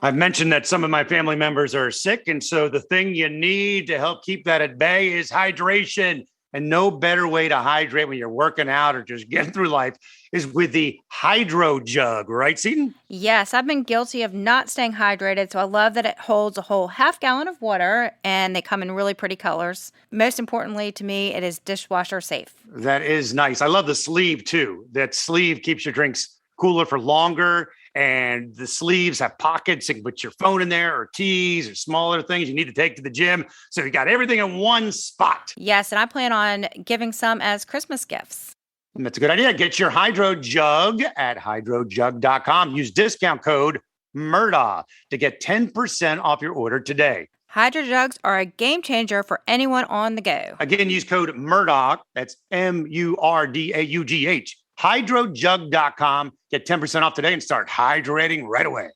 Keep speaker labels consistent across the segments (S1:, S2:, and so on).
S1: I've mentioned that some of my family members are sick. And so the thing you need to help keep that at bay is hydration. And no better way to hydrate when you're working out or just getting through life is with the Hydro Jug, right, Seton?
S2: Yes, I've been guilty of not staying hydrated, so I love that it holds a whole half gallon of water, and they come in really pretty colors. Most importantly to me, it is dishwasher safe.
S1: That is nice. I love the sleeve, too. That sleeve keeps your drinks cooler for longer, and the sleeves have pockets. You can put your phone in there or keys or smaller things you need to take to the gym. So you got everything in one spot.
S2: Yes, and I plan on giving some as Christmas gifts.
S1: And that's a good idea. Get your Hydro Jug at hydrojug.com. Use discount code Murdaugh to get 10% off your order today.
S2: Hydro Jugs are a game changer for anyone on the go.
S1: Again, use code Murdaugh. That's Murdaugh. Hydrojug.com. Get 10% off today and start hydrating right away.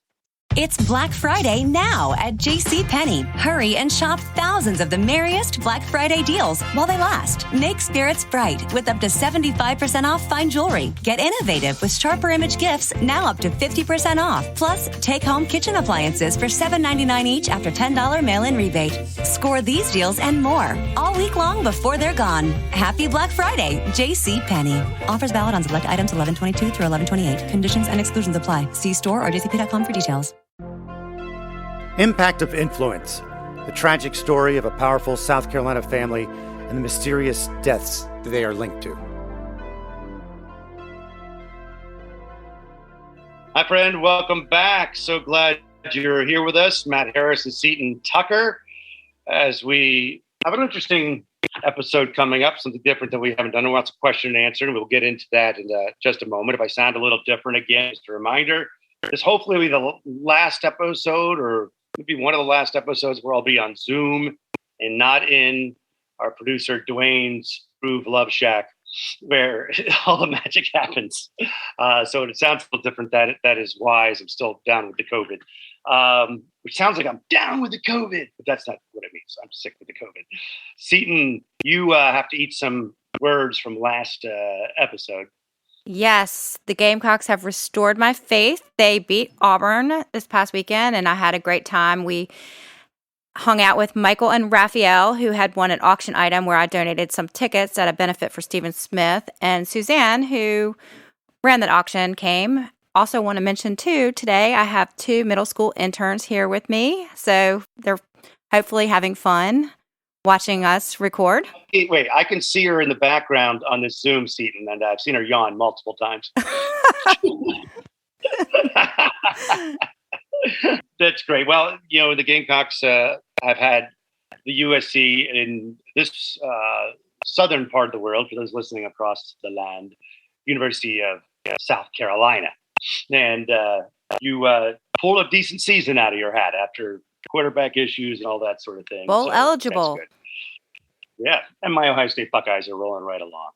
S3: It's Black Friday now at JCPenney. Hurry and shop thousands of the merriest Black Friday deals while they last. Make spirits bright with up to 75% off fine jewelry. Get innovative with sharper image gifts now up to 50% off. Plus, take home kitchen appliances for $7.99 each after $10 mail-in rebate. Score these deals and more all week long before they're gone. Happy Black Friday, JCPenney. Offers valid on select items 11/22 through 11/28. Conditions and exclusions apply. See store or jcp.com for details.
S1: Impact of Influence, the tragic story of a powerful South Carolina family and the mysterious deaths that they are linked to. Hi, friend. Welcome back. So glad you're here with us. Matt Harris and Seton Tucker, as we have an interesting episode coming up, something different that we haven't done. Lots of question and answer, and we'll get into that in just a moment. If I sound a little different again, just a reminder, this hopefully will be the last episode, or maybe one of the last episodes where I'll be on Zoom and not in our producer Dwayne's Groove Love Shack, where all the magic happens. So it sounds a little different. That is wise. I'm still down with the COVID, which sounds like I'm down with the COVID, but that's not what it means. I'm sick with the COVID. Seton, you have to eat some words from last episode.
S2: Yes, the Gamecocks have restored my faith. They beat Auburn this past weekend, and I had a great time. We hung out with Michael and Raphael, who had won an auction item where I donated some tickets at a benefit for Stephen Smith. And Suzanne, who ran that auction, came. Also want to mention, too, today I have 2 middle school interns here with me. So they're hopefully having fun watching us record.
S1: Wait, I can see her in the background on this Zoom seat, and I've seen her yawn multiple times. That's great. Well, the Gamecocks have had the USC in this southern part of the world, for those listening across the land, University of South Carolina. And you pulled a decent season out of your hat after quarterback issues and all that sort of thing.
S2: Bowl eligible.
S1: Yeah, and my Ohio State Buckeyes are rolling right along.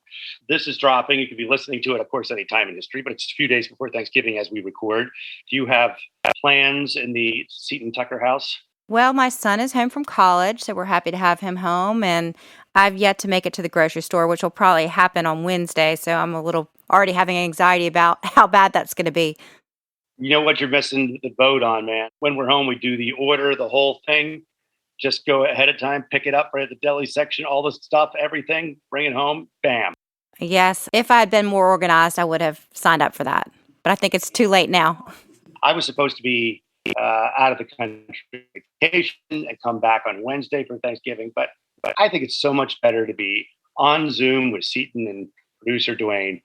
S1: This is dropping. You could be listening to it, of course, any time in history, but it's a few days before Thanksgiving as we record. Do you have plans in the Seton Tucker house?
S2: Well, my son is home from college, so we're happy to have him home, and I've yet to make it to the grocery store, which will probably happen on Wednesday, so I'm a little already having anxiety about how bad that's going to be.
S1: You know what you're missing the boat on, man? When we're home, we do the order, the whole thing. Just go ahead of time, pick it up right at the deli section, all the stuff, everything, bring it home, bam.
S2: Yes, if I had been more organized, I would have signed up for that. But I think it's too late now.
S1: I was supposed to be out of the country vacation and come back on Wednesday for Thanksgiving, but I think it's so much better to be on Zoom with Seton and producer Dwayne.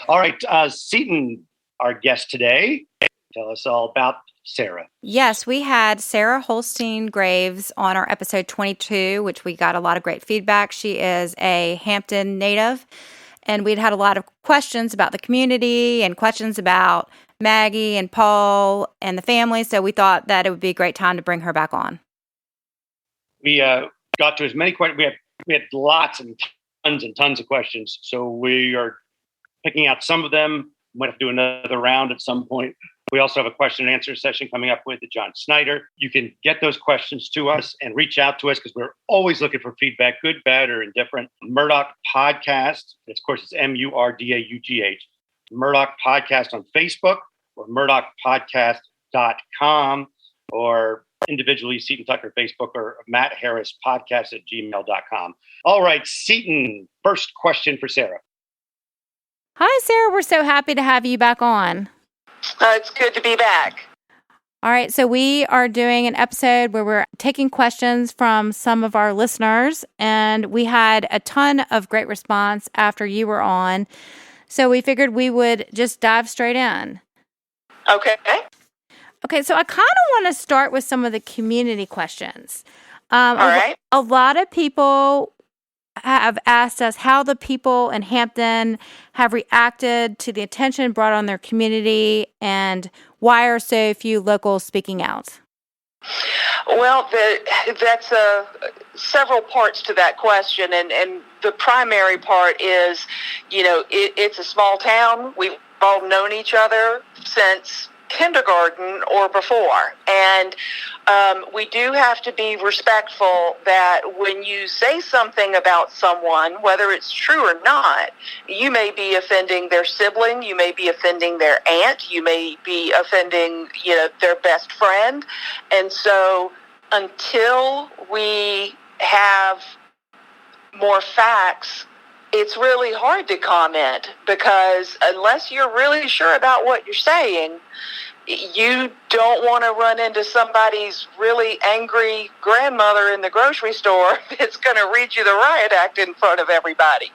S1: All right, Seton, our guest today, tell us all about Sara.
S2: Yes, we had Sara Holstein Graves on our episode 22, which we got a lot of great feedback. She is a Hampton native, and we'd had a lot of questions about the community and questions about Maggie and Paul and the family, so we thought that it would be a great time to bring her back on.
S1: We got to as many questions. We had lots and tons of questions, so we are picking out some of them. We might have to do another round at some point. We also have a question and answer session coming up with John Snyder. You can get those questions to us and reach out to us because we're always looking for feedback, good, bad, or indifferent. Murdaugh Podcast. Of course, it's Murdaugh. Murdaugh Podcast on Facebook or Murdaugh Podcast gmail.com or individually Seton Tucker Facebook or Matt Harris podcast at gmail.com. All right, Seton, first question for Sara.
S2: Hi, Sara. We're so happy to have you back on.
S4: It's good to be back.
S2: All right, so we are doing an episode where we're taking questions from some of our listeners, and we had a ton of great response after you were on. So we figured we would just dive straight in.
S4: Okay.
S2: Okay, so I kind of want to start with some of the community questions.
S4: All right.
S2: A lot of people have asked us how the people in Hampton have reacted to the attention brought on their community and why are so few locals speaking out?
S4: Well, that's several parts to that question, and the primary part is, it's a small town. We've all known each other since kindergarten or before, and we do have to be respectful that when you say something about someone, whether it's true or not, you may be offending their sibling, you may be offending their aunt, you may be offending, their best friend. And so until we have more facts, it's really hard to comment, because unless you're really sure about what you're saying, you don't want to run into somebody's really angry grandmother in the grocery store that's going to read you the riot act in front of everybody.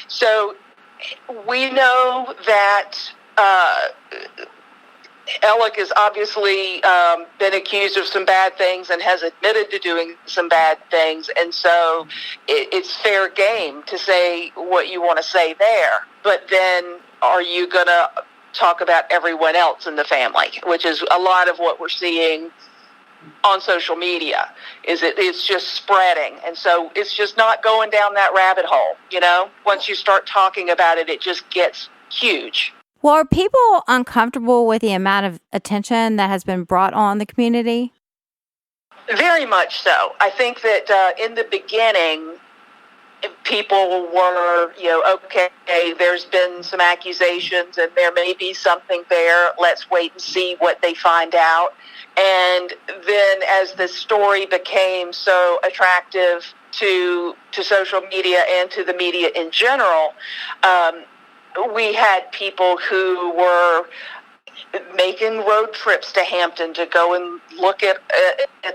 S4: So we know that Alec has obviously been accused of some bad things and has admitted to doing some bad things. And so it's fair game to say what you want to say there. But then are you going to talk about everyone else in the family, which is a lot of what we're seeing on social media, it's just spreading. And so it's just not going down that rabbit hole. Once you start talking about it, it just gets huge.
S2: Well, are people uncomfortable with the amount of attention that has been brought on the community?
S4: Very much so. I think that in the beginning, people were, okay, there's been some accusations and there may be something there. Let's wait and see what they find out. And then as the story became so attractive to social media and to the media in general, we had people who were making road trips to Hampton to go and look at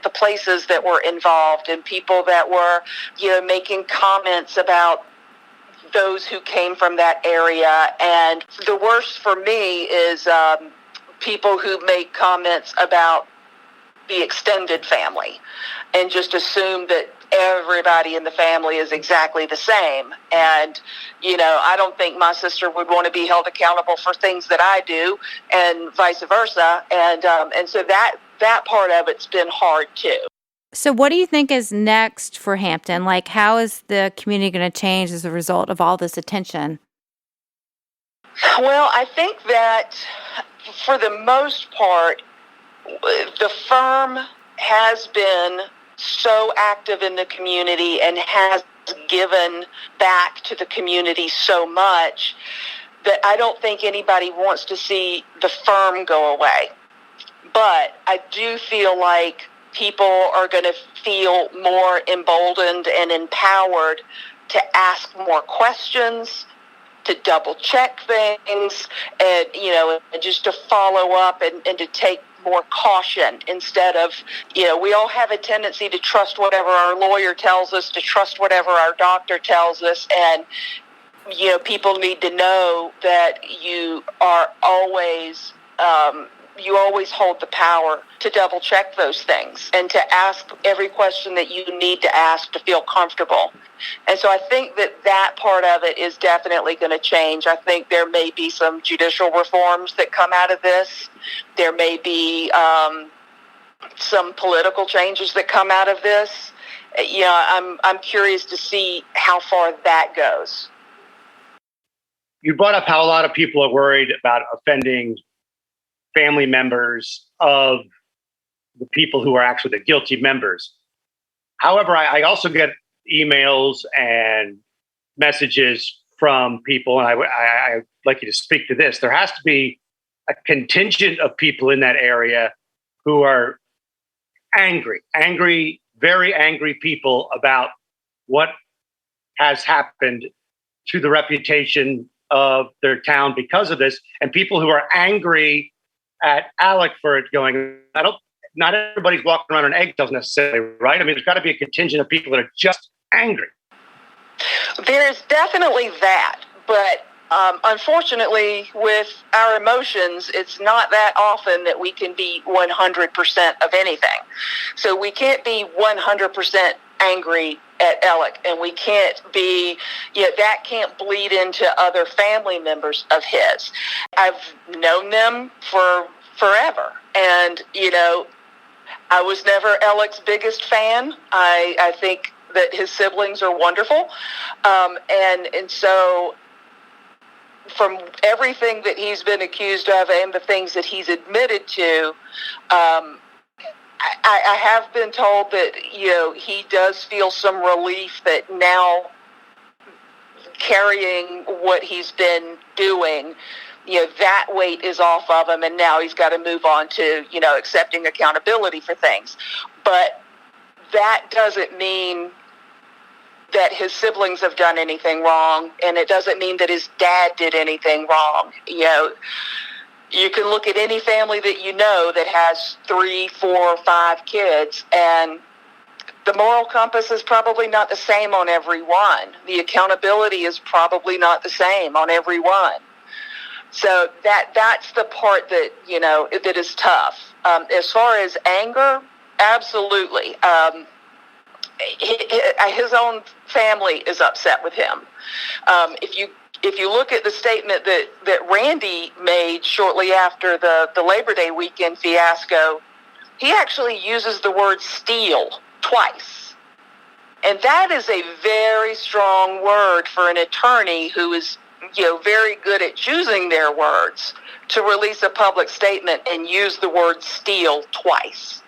S4: the places that were involved, and people that were, making comments about those who came from that area. And the worst for me is people who make comments about the extended family and just assume that everybody in the family is exactly the same. And, I don't think my sister would want to be held accountable for things that I do, and vice versa. And so that part of it's been hard too.
S2: So what do you think is next for Hampton? Like, how is the community going to change as a result of all this attention?
S4: Well, I think that for the most part, the firm has been so active in the community and has given back to the community so much that I don't think anybody wants to see the firm go away. But I do feel like people are going to feel more emboldened and empowered to ask more questions, to double check things, and, and just to follow up and to take more caution instead of, we all have a tendency to trust whatever our lawyer tells us, to trust whatever our doctor tells us. And, people need to know that you are always, you always hold the power to double check those things and to ask every question that you need to ask to feel comfortable. And so I think that part of it is definitely going to change. I think there may be some judicial reforms that come out of this. There may be some political changes that come out of this. I'm curious to see how far that goes.
S1: You brought up how a lot of people are worried about offending family members of the people who are actually the guilty members. However, I also get emails and messages from people, and I'd like you to speak to this. There has to be a contingent of people in that area who are angry, very angry people about what has happened to the reputation of their town because of this, and people who are angry at Alec for it going. Not everybody's walking around on eggshells necessarily, right? I mean, there's got to be a contingent of people that are just angry.
S4: There's definitely that, but unfortunately, with our emotions, it's not that often that we can be 100% of anything. So we can't be 100% angry at Alec, and we can't be, that can't bleed into other family members of his. I've known them for forever, and, I was never Alec's biggest fan. I think that his siblings are wonderful, and so from everything that he's been accused of and the things that he's admitted to, I have been told that, he does feel some relief that now carrying what he's been doing, that weight is off of him, and now he's got to move on to, accepting accountability for things. But that doesn't mean that his siblings have done anything wrong, and it doesn't mean that his dad did anything wrong. You can look at any family that that has 3, 4, 5 kids, and the moral compass is probably not the same on every one. The accountability is probably not the same on every one. So that's the part that, that is tough. As far as anger, absolutely. His own family is upset with him. If you look at the statement that Randy made shortly after the Labor Day weekend fiasco, he actually uses the word steal twice. And that is a very strong word for an attorney who is, very good at choosing their words, to release a public statement and use the word steal twice.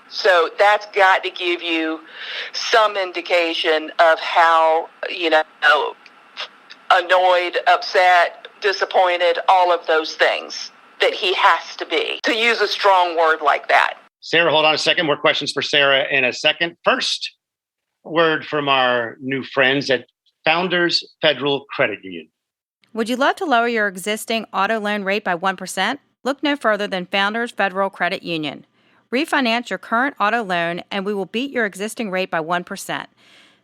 S4: So that's got to give you some indication of how, annoyed, upset, disappointed, all of those things that he has to be, to use a strong word like that.
S1: Sara, hold on a second. More questions for Sara in a second. First, word from our new friends at Founders Federal Credit Union.
S2: Would you love to lower your existing auto loan rate by 1%? Look no further than Founders Federal Credit Union. Refinance your current auto loan and we will beat your existing rate by 1%.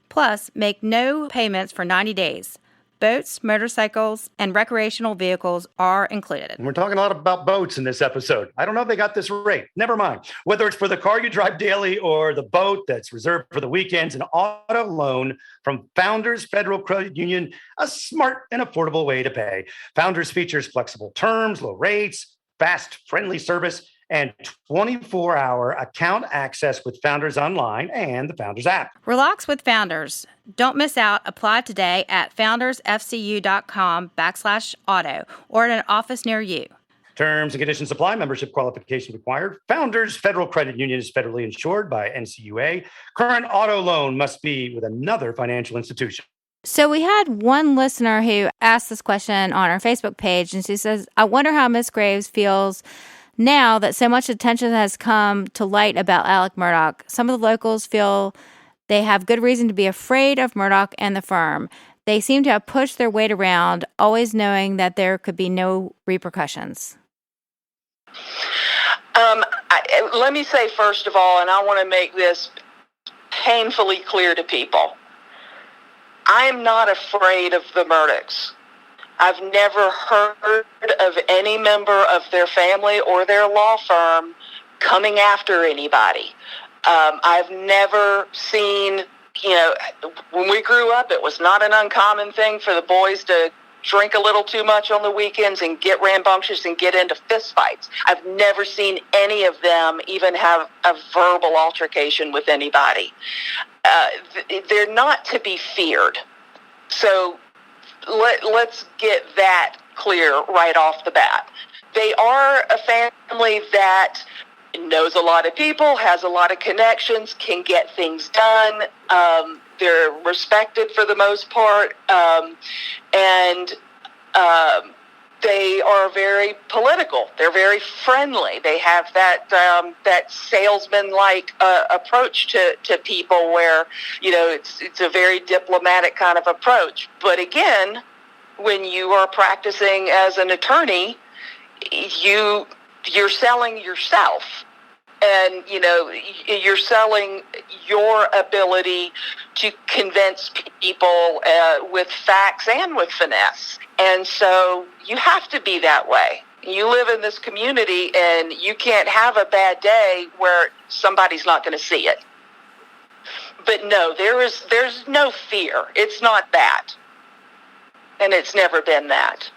S2: Plus, make no payments for 90 days. Boats, motorcycles, and recreational vehicles are included.
S5: And we're talking a lot about boats in this episode. I don't know if they got this rate. Never mind. Whether it's for the car you drive daily or the boat that's reserved for the weekends, an auto loan from Founders Federal Credit Union, a smart and affordable way to pay. Founders features flexible terms, low rates, fast, friendly service, and 24-hour account access with Founders Online and the Founders app.
S2: Relax with Founders. Don't miss out. Apply today at foundersfcu.com/auto or at an office near you.
S5: Terms and conditions apply. Membership qualification required. Founders Federal Credit Union is federally insured by NCUA. Current auto loan must be with another financial institution.
S2: So we had one listener who asked this question on our Facebook page, and she says, I wonder how Miss Graves feels now that so much attention has come to light about Alec Murdaugh. Some of the locals feel they have good reason to be afraid of Murdaugh and the firm. They seem to have pushed their weight around, always knowing that there could be no repercussions.
S4: Let me say, first of all, and I want to make this painfully clear to people, I'm not afraid of the Murdaughs. I've never heard of any member of their family or their law firm coming after anybody. I've never seen, when we grew up, it was not an uncommon thing for the boys to drink a little too much on the weekends and get rambunctious and get into fistfights. I've never seen any of them even have a verbal altercation with anybody. They're not to be feared. So let's get that clear right off the bat. They are a family that knows a lot of people, has a lot of connections, can get things done. They're respected for the most part. And they are very political. They're very friendly. They have that salesman-like approach to people where, it's a very diplomatic kind of approach. But again, when you are practicing as an attorney, you're selling yourself. And, you're selling your ability to convince people with facts and with finesse. And so you have to be that way. You live in this community, and you can't have a bad day where somebody's not going to see it. But no, there's no fear. It's not that. And it's never been that.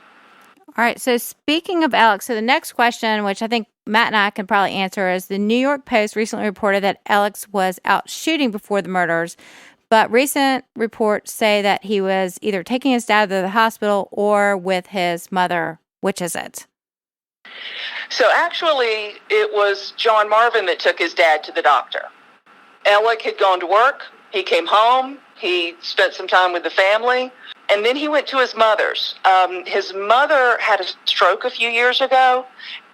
S2: All right. So speaking of Alex, so the next question, which I think Matt and I can probably answer, is the New York Post recently reported that Alex was out shooting before the murders, but recent reports say that he was either taking his dad to the hospital or with his mother. Which is it?
S4: So actually, it was John Marvin that took his dad to the doctor. Alec had gone to work. He came home. He spent some time with the family. And then he went to his mother's. His mother had a stroke a few years ago,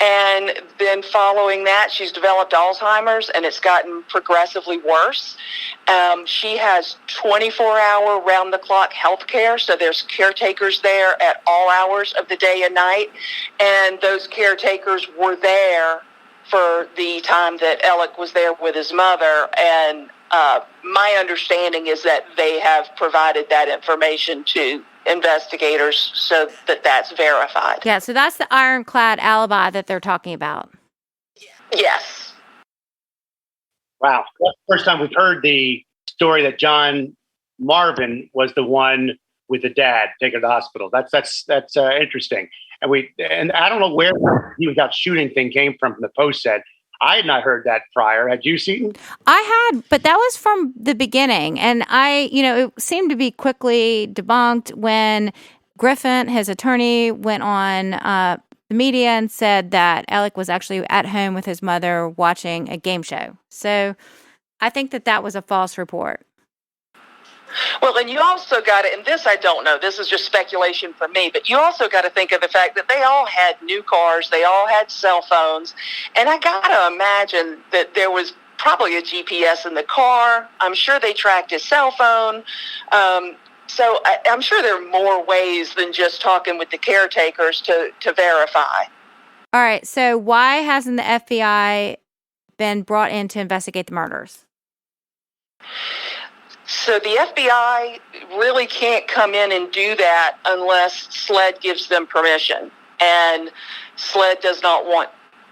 S4: and then following that, she's developed Alzheimer's, and it's gotten progressively worse. She has 24-hour, round-the-clock health care, so there's caretakers there at all hours of the day and night, and those caretakers were there for the time that Alec was there with his mother, and my understanding is that they have provided that information to investigators so that that's verified.
S2: Yeah, so that's the ironclad alibi that they're talking about.
S4: Yes.
S1: Wow. That's the first time we've heard the story that John Marvin was the one with the dad taken to the hospital. That's interesting. And I don't know where he was out shooting thing came from the Post said. I had not heard that prior. Had you seen?
S2: I had, but that was from the beginning. And it seemed to be quickly debunked when Griffin, his attorney, went on the media and said that Alec was actually at home with his mother watching a game show. So I think that was a false report.
S4: Well, and you also got to, and this I don't know, this is just speculation for me, but you also got to think of the fact that they all had new cars, they all had cell phones, and I got to imagine that there was probably a GPS in the car. I'm sure they tracked his cell phone. So I'm sure there are more ways than just talking with the caretakers to verify.
S2: All right, so why hasn't the FBI been brought in to investigate the murders?
S4: So the FBI really can't come in and do that unless SLED gives them permission. And SLED does not want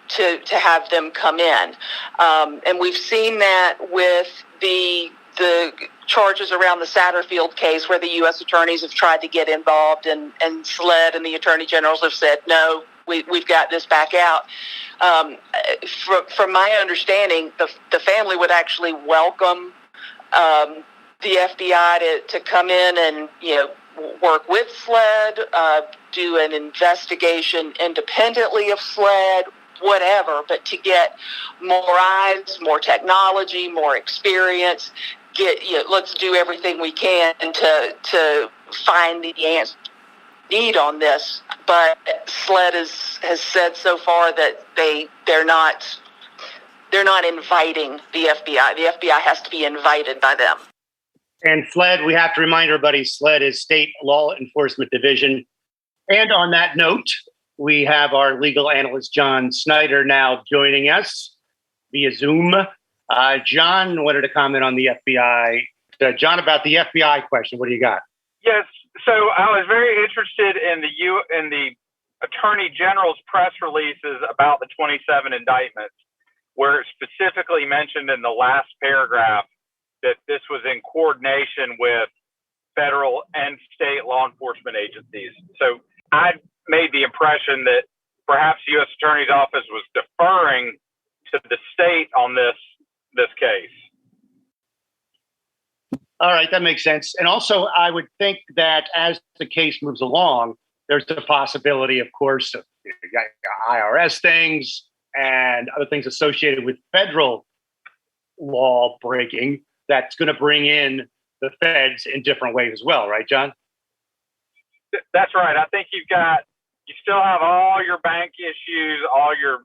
S4: to have them come in. And we've seen that with the charges around the Satterfield case where the U.S. attorneys have tried to get involved and SLED and the attorney generals have said, no, we've got this back out. From my understanding, the family would actually welcome the FBI to come in and, work with SLED, do an investigation independently of SLED, whatever, but to get more eyes, more technology, more experience, let's do everything we can to find the answer need on this. But SLED has said so far that they're not inviting the FBI. The FBI has to be invited by them.
S1: And SLED, we have to remind everybody, SLED is State Law Enforcement Division. And on that note, we have our legal analyst, John Snyder, now joining us via Zoom. John wanted to comment on the FBI. John, about the FBI question, what do you got?
S6: Yes, so I was very interested in the Attorney General's press releases about the 27 indictments, where it specifically mentioned in the last paragraph that this was in coordination with federal and state law enforcement agencies. So I made the impression that perhaps the U.S. Attorney's Office was deferring to the state on this case.
S1: All right, that makes sense. And also, I would think that as the case moves along, there's the possibility, of course, of IRS things and other things associated with federal law breaking that's going to bring in the feds in different ways as well, right, John?
S6: That's right. I think you've got you still have all your bank issues, all your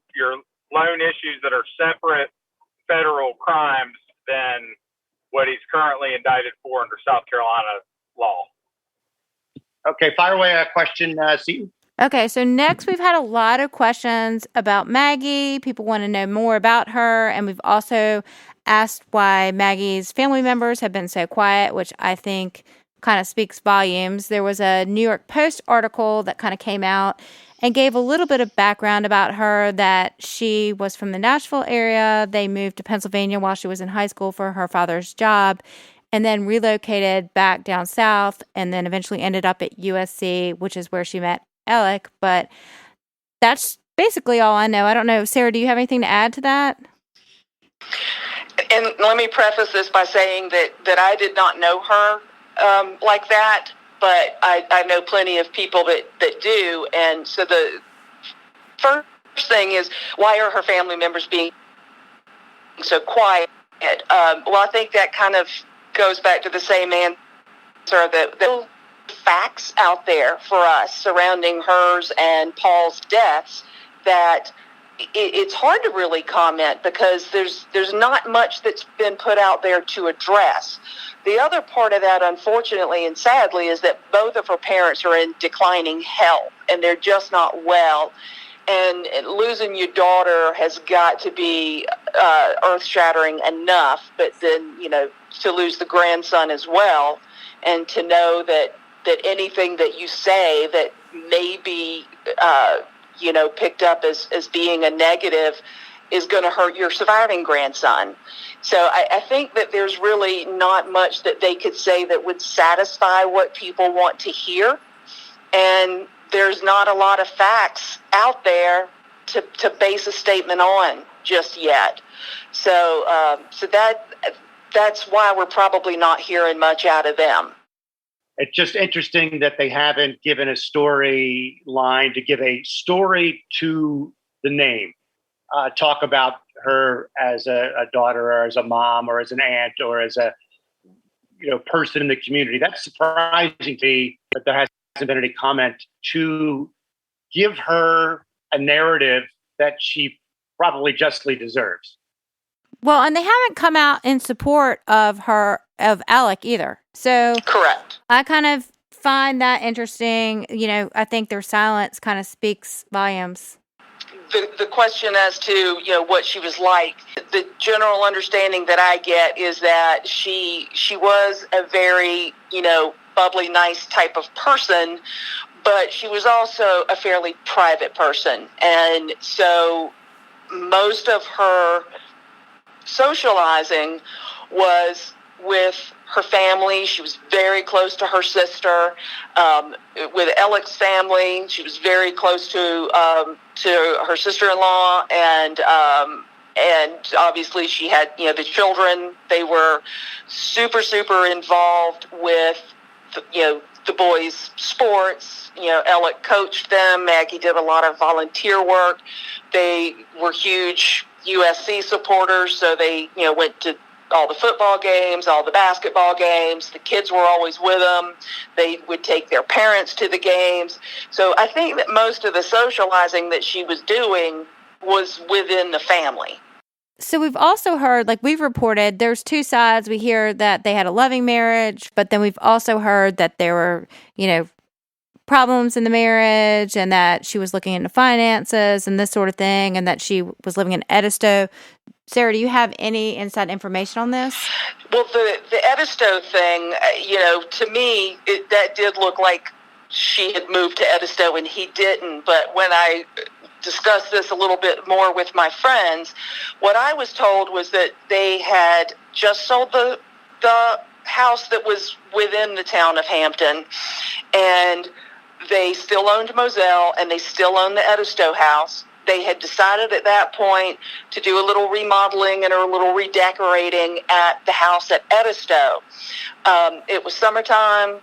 S6: loan issues that are separate federal crimes than what he's currently indicted for under South Carolina law.
S1: Okay, fire away a question, Seaton.
S2: Okay, so next we've had a lot of questions about Maggie. People want to know more about her, and we've also asked why Maggie's family members have been so quiet, which I think kind of speaks volumes. There was a New York Post article that kind of came out and gave a little bit of background about her, that she was from the Nashville area. They moved to Pennsylvania while she was in high school for her father's job, and then relocated back down south, and then eventually ended up at USC, which is where she met Alec. But that's basically all I know. I don't know. Sarah, do you have anything to add to that?
S4: And let me preface this by saying that I did not know her like that, but I know plenty of people that do. And so the first thing is, why are her family members being so quiet? Well, I think that kind of goes back to the same answer, that the facts out there for us surrounding hers and Paul's deaths, that it's hard to really comment because there's not much that's been put out there to address. The other part of that, unfortunately and sadly, is that both of her parents are in declining health and they're just not well. And losing your daughter has got to be earth-shattering enough, but then, to lose the grandson as well, and to know that anything that you say that may be, picked up as being a negative is going to hurt your surviving grandson. So I think that there's really not much that they could say that would satisfy what people want to hear. And there's not a lot of facts out there to base a statement on just yet. So that's why we're probably not hearing much out of them.
S1: It's just interesting that they haven't given a storyline to give a story to the name. Talk about her as a daughter or as a mom or as an aunt or as a person in the community. That's surprising to me that there hasn't been any comment to give her a narrative that she probably justly deserves.
S2: Well, and they haven't come out in support of Alec either. So
S4: correct.
S2: I kind of find that interesting. I think their silence kind of speaks volumes.
S4: The question as to what she was like, the general understanding that I get is that she was a very bubbly, nice type of person, but she was also a fairly private person, and so most of her socializing was with her family. She was very close to her sister. With Alec's family, she was very close to her sister-in-law, and obviously she had the children. They were super, super involved with the boys' sports. Alec coached them. Maggie did a lot of volunteer work. They were huge USC supporters, so they went to all the football games, all the basketball games. The kids were always with them. They would take their parents to the games. So I think that most of the socializing that she was doing was within the family.
S2: So we've also heard, like we've reported, there's two sides. We hear that they had a loving marriage, but then we've also heard that there were, problems in the marriage, and that she was looking into finances and this sort of thing, and that she was living in Edisto. Sarah, do you have any inside information on this?
S4: Well, the Edisto thing, to me, that did look like she had moved to Edisto and he didn't. But when I discussed this a little bit more with my friends, what I was told was that they had just sold the house that was within the town of Hampton, and they still owned Moselle, and they still owned the Edisto house. They had decided at that point to do a little remodeling and a little redecorating at the house at Edisto. It was summertime.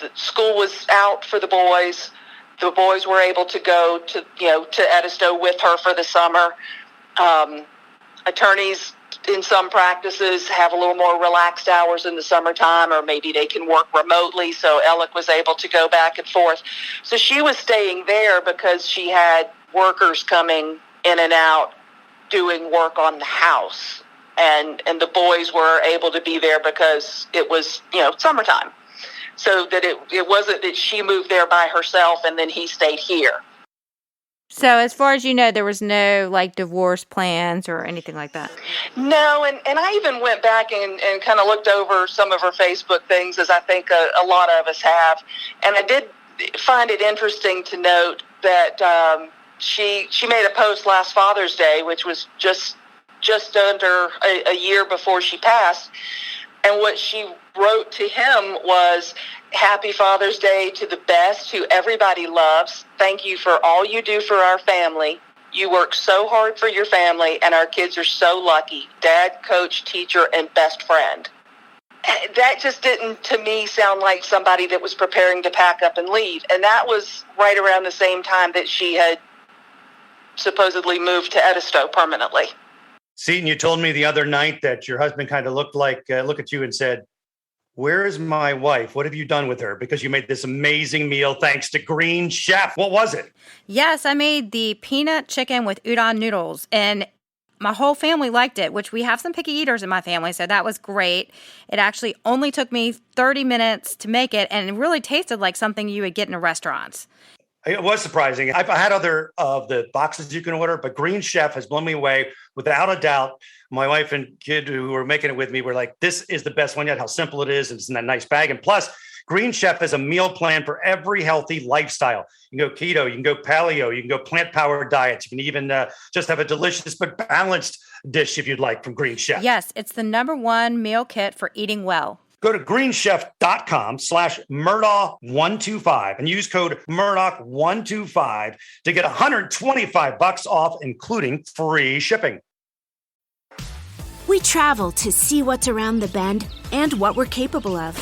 S4: The school was out for the boys. The boys were able to go to Edisto with her for the summer. Attorneys in some practices have a little more relaxed hours in the summertime, or maybe they can work remotely. So Alec was able to go back and forth. So she was staying there because she had workers coming in and out doing work on the house. And the boys were able to be there because it was, summertime. So that it wasn't that she moved there by herself and then he stayed here.
S2: So as far as you know, there was no divorce plans or anything like that?
S4: No, and I even went back and kind of looked over some of her Facebook things, as I think a lot of us have. And I did find it interesting to note that she made a post last Father's Day, which was just under a year before she passed. And what she wrote to him was, "Happy Father's Day to the best, who everybody loves. Thank you for all you do for our family. You work so hard for your family, and our kids are so lucky. Dad, coach, teacher, and best friend." That just didn't, to me, sound like somebody that was preparing to pack up and leave. And that was right around the same time that she had supposedly moved to Edisto permanently.
S5: Seton, you told me the other night that your husband kind of looked at you and said, "Where is my wife? What have you done with her? Because you made this amazing meal thanks to Green Chef." What was it?
S2: Yes, I made the peanut chicken with udon noodles, and my whole family liked it, which we have some picky eaters in my family, so that was great. It actually only took me 30 minutes to make it, and it really tasted like something you would get in a restaurant.
S5: It was surprising. I've had other of the boxes you can order, but Green Chef has blown me away without a doubt. My wife and kid who were making it with me were like, "This is the best one yet," how simple it is. It's in that nice bag. And plus, Green Chef has a meal plan for every healthy lifestyle. You can go keto, you can go paleo, you can go plant-powered diets. You can even just have a delicious but balanced dish if you'd like from Green Chef.
S2: Yes, it's the #1 meal kit for eating well.
S5: Go to greenchef.com/Murdaugh125 and use code Murdaugh125 to get $125 off, including free shipping.
S7: We travel to see what's around the bend and what we're capable of.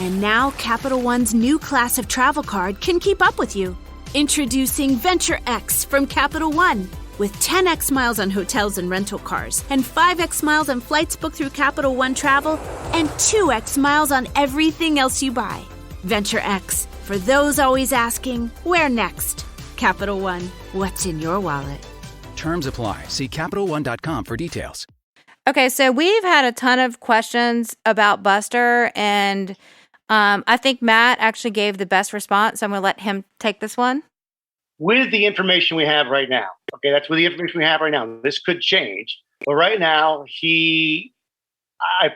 S7: And now Capital One's new class of travel card can keep up with you. Introducing Venture X from Capital One. With 10x miles on hotels and rental cars, and 5x miles on flights booked through Capital One Travel, and 2x miles on everything else you buy. Venture X, for those always asking, where next? Capital One, what's in your wallet?
S8: Terms apply. See CapitalOne.com for details.
S2: Okay, so we've had a ton of questions about Buster, and I think Matt actually gave the best response. So I'm going to let him take this one.
S1: With the information we have right now, okay, that's with the information we have right now. This could change, but right now, I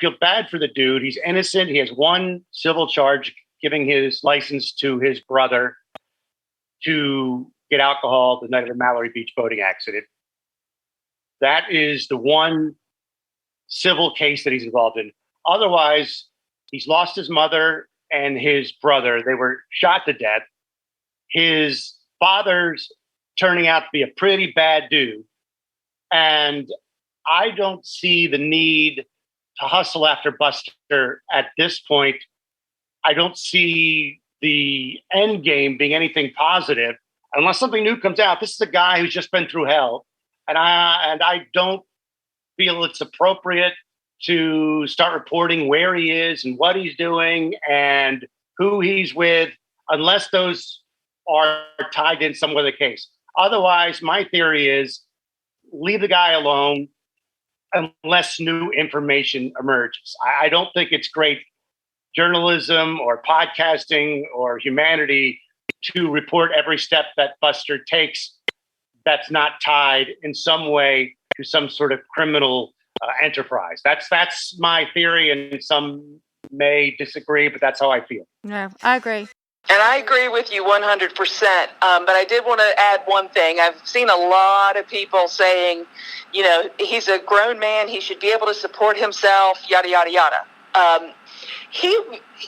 S1: feel bad for the dude. He's innocent. He has one civil charge, giving his license to his brother to get alcohol the night of the Mallory Beach boating accident. That is the one civil case that he's involved in. Otherwise, he's lost his mother and his brother. They were shot to death. His father's turning out to be a pretty bad dude. And I don't see the need to hustle after Buster at this point. I don't see the end game being anything positive unless something new comes out. This is a guy who's just been through hell. And I don't feel it's appropriate to start reporting where he is and what he's doing and who he's with, unless those are tied in some way to the case. Otherwise, my theory is leave the guy alone unless new information emerges. I don't think it's great journalism or podcasting or humanity to report every step that Buster takes that's not tied in some way to some sort of criminal enterprise. That's my theory, and some may disagree, but that's how I feel.
S2: Yeah, I agree.
S4: And I agree with you 100%. But I did want to add one thing. I've seen a lot of people saying, he's a grown man. He should be able to support himself, yada, yada, yada.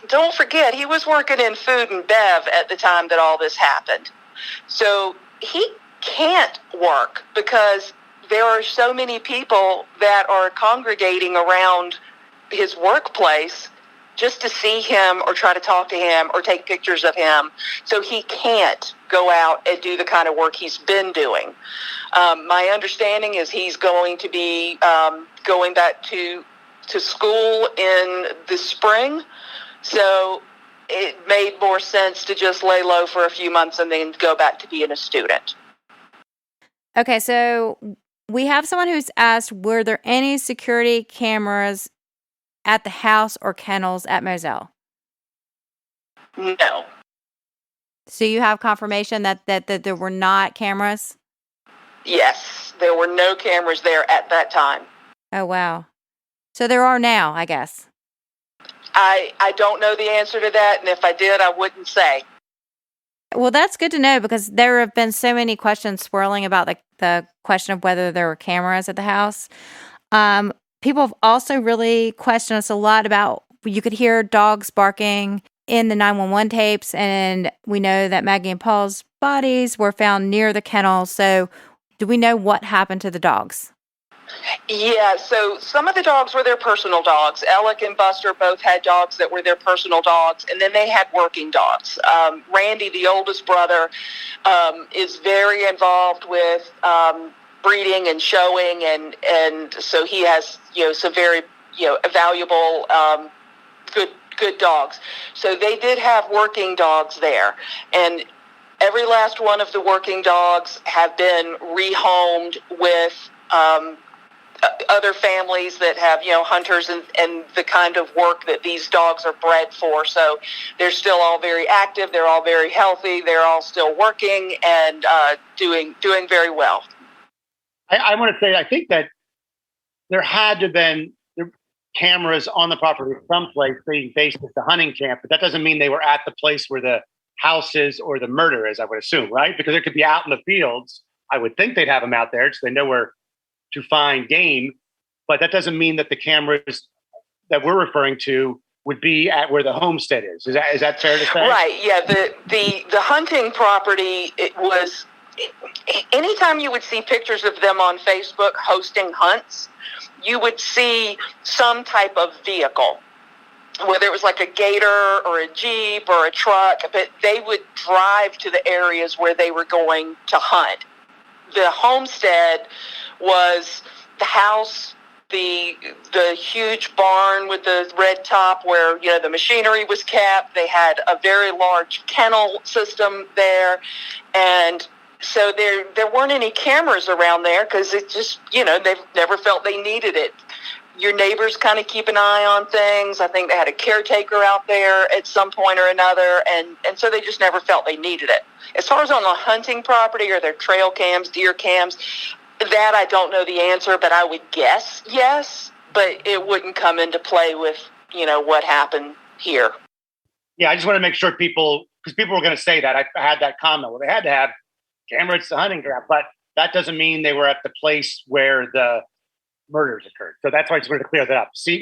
S4: Don't forget, he was working in food and bev at the time that all this happened. So he can't work because there are so many people that are congregating around his workplace just to see him or try to talk to him or take pictures of him. So he can't go out and do the kind of work he's been doing. My understanding is he's going to be going back to school in the spring. So it made more sense to just lay low for a few months and then go back to being a student.
S2: Okay, so we have someone who's asked, were there any security cameras at the house or kennels at Moselle?
S4: No.
S2: So you have confirmation that there were not cameras?
S4: Yes, there were no cameras there at that time.
S2: Oh, wow. So there are now, I guess.
S4: I don't know the answer to that, and if I did, I wouldn't say.
S2: Well, that's good to know because there have been so many questions swirling about the question of whether there were cameras at the house. People have also really questioned us a lot about, you could hear dogs barking in the 911 tapes, and we know that Maggie and Paul's bodies were found near the kennel. So do we know what happened to the dogs?
S4: Yeah, so some of the dogs were their personal dogs. Alec and Buster both had dogs that were their personal dogs, and then they had working dogs. Randy, the oldest brother, is very involved with breeding and showing, and so he has some very valuable good dogs. So they did have working dogs there, and every last one of the working dogs have been rehomed with other families that have, hunters and the kind of work that these dogs are bred for. So they're still all very active. They're all very healthy. They're all still working and doing very well.
S5: I want to say, I think that there had to have been cameras on the property someplace being based at the hunting camp, but that doesn't mean they were at the place where the house is or the murder is, I would assume, right? Because it could be out in the fields. I would think they'd have them out there so they know where to find game, but that doesn't mean that the cameras that we're referring to would be at where the homestead is. Is that fair to say?
S4: Right. Yeah. The hunting property, it was, anytime you would see pictures of them on Facebook hosting hunts, you would see some type of vehicle, whether it was like a gator or a Jeep or a truck, but they would drive to the areas where they were going to hunt. The homestead was the house, the huge barn with the red top where the machinery was kept. They had a very large kennel system there, and so there weren't any cameras around there because it just they've never felt they needed it. Your neighbors kind of keep an eye on things. I think they had a caretaker out there at some point or another, and so they just never felt they needed it. As far as on the hunting property or their trail cams, deer cams, that I don't know the answer, but I would guess yes, but it wouldn't come into play with, what happened here.
S5: Yeah, I just want to make sure because people were going to say that. I had that comment. Well, they had to have cameras to hunting ground, but that doesn't mean they were at the place where the murders occurred. So that's why I just wanted to clear that up. See?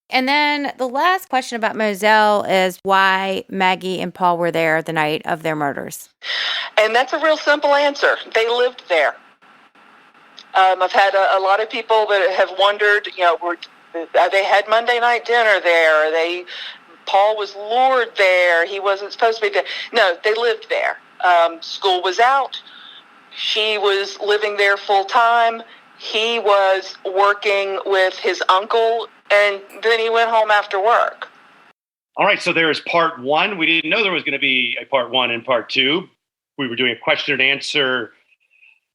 S2: And then the last question about Moselle is why Maggie and Paul were there the night of their murders.
S4: And that's a real simple answer. They lived there. I've had a lot of people that have wondered, they had Monday night dinner there. Paul was lured there. He wasn't supposed to be there. No, they lived there. School was out. She was living there full time. He was working with his uncle, and then he went home after work.
S5: All right, so there is part one. We didn't know there was going to be a part one and part two. We were doing a question and answer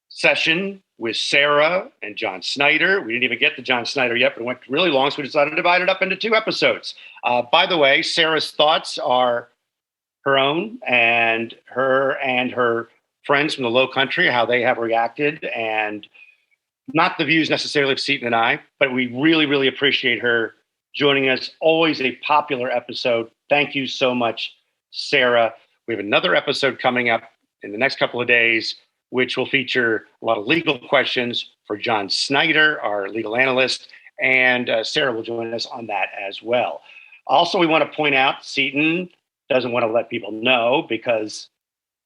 S5: session with Sara and John Snyder. We didn't even get to John Snyder yet, but it went really long, so we decided to divide it up into 2 episodes. By the way, Sara's thoughts are her own, and her friends from the Low Country, how they have reacted, and not the views necessarily of Seton and I, but we really, really appreciate her joining us. Always a popular episode. Thank you so much, Sara. We have another episode coming up in the next couple of days, which will feature a lot of legal questions for John Snyder, our legal analyst, and Sara will join us on that as well. Also, we want to point out Seton doesn't want to let people know because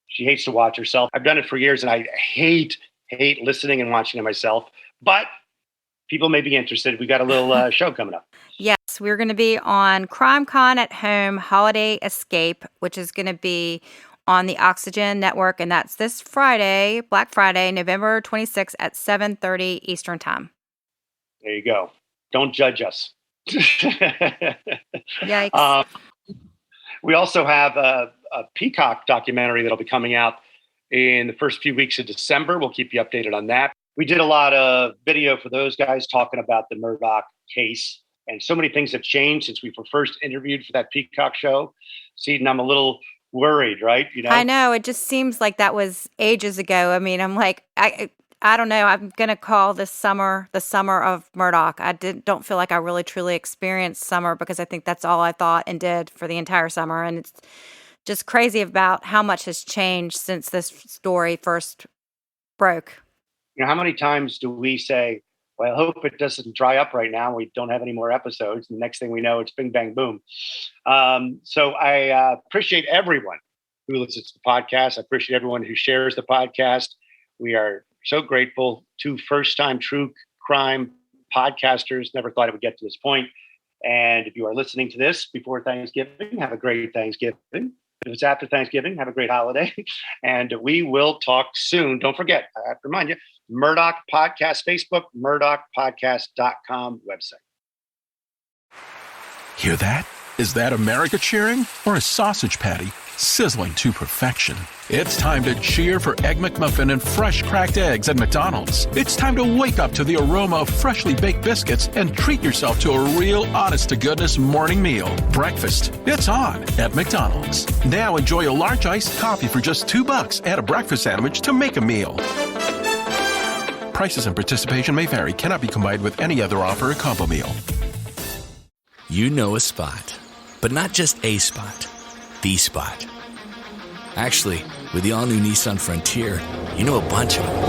S5: she hates to watch herself. I've done it for years, and I hate listening and watching to myself, but people may be interested. We got a little show coming up.
S2: Yes, we're going to be on CrimeCon at Home Holiday Escape, which is going to be on the Oxygen Network, and that's this Friday, Black Friday, November 26th at 7:30 Eastern Time.
S5: There you go.
S1: Don't judge us.
S2: Yikes.
S1: We also have a Peacock documentary that'll be coming out in the first few weeks of December. We'll keep you updated on that. We did a lot of video for those guys talking about the Murdaugh case. And so many things have changed since we were first interviewed for that Peacock show. Seton, I'm a little worried, right? You know,
S2: I know. It just seems like that was ages ago. I mean, I'm like, I don't know. I'm going to call this summer the summer of Murdaugh. I don't feel like I really truly experienced summer because I think that's all I thought and did for the entire summer. And it's just crazy about how much has changed since this story first broke.
S1: You know, how many times do we say, well, I hope it doesn't dry up right now. We don't have any more episodes. And the next thing we know, it's bing, bang, boom. So I appreciate everyone who listens to the podcast. I appreciate everyone who shares the podcast. We are so grateful. 2 first-time true crime podcasters. Never thought it would get to this point. And if you are listening to this before Thanksgiving, have a great Thanksgiving. If it's after Thanksgiving, have a great holiday. And we will talk soon. Don't forget, I have to remind you, Murdaugh Podcast Facebook, MurdaughPodcast.com website.
S9: Hear that? Is that America cheering or a sausage patty sizzling to perfection? It's time to cheer for Egg McMuffin and fresh cracked eggs at McDonald's. It's time to wake up to the aroma of freshly baked biscuits and treat yourself to a real honest-to-goodness morning meal. Breakfast, it's on at McDonald's. Now enjoy a large iced coffee for just $2. Add a breakfast sandwich to make a meal. Prices and participation may vary. Cannot be combined with any other offer or combo meal.
S10: You know a spot, but not just a spot, the spot. Actually, with the all-new Nissan Frontier, you know a bunch of them.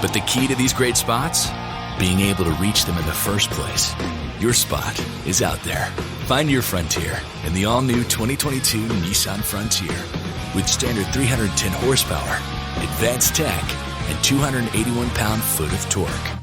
S10: But the key to these great spots? Being able to reach them in the first place. Your spot is out there. Find your Frontier in the all-new 2022 Nissan Frontier. With standard 310 horsepower, advanced tech, and 281 pound-foot of torque.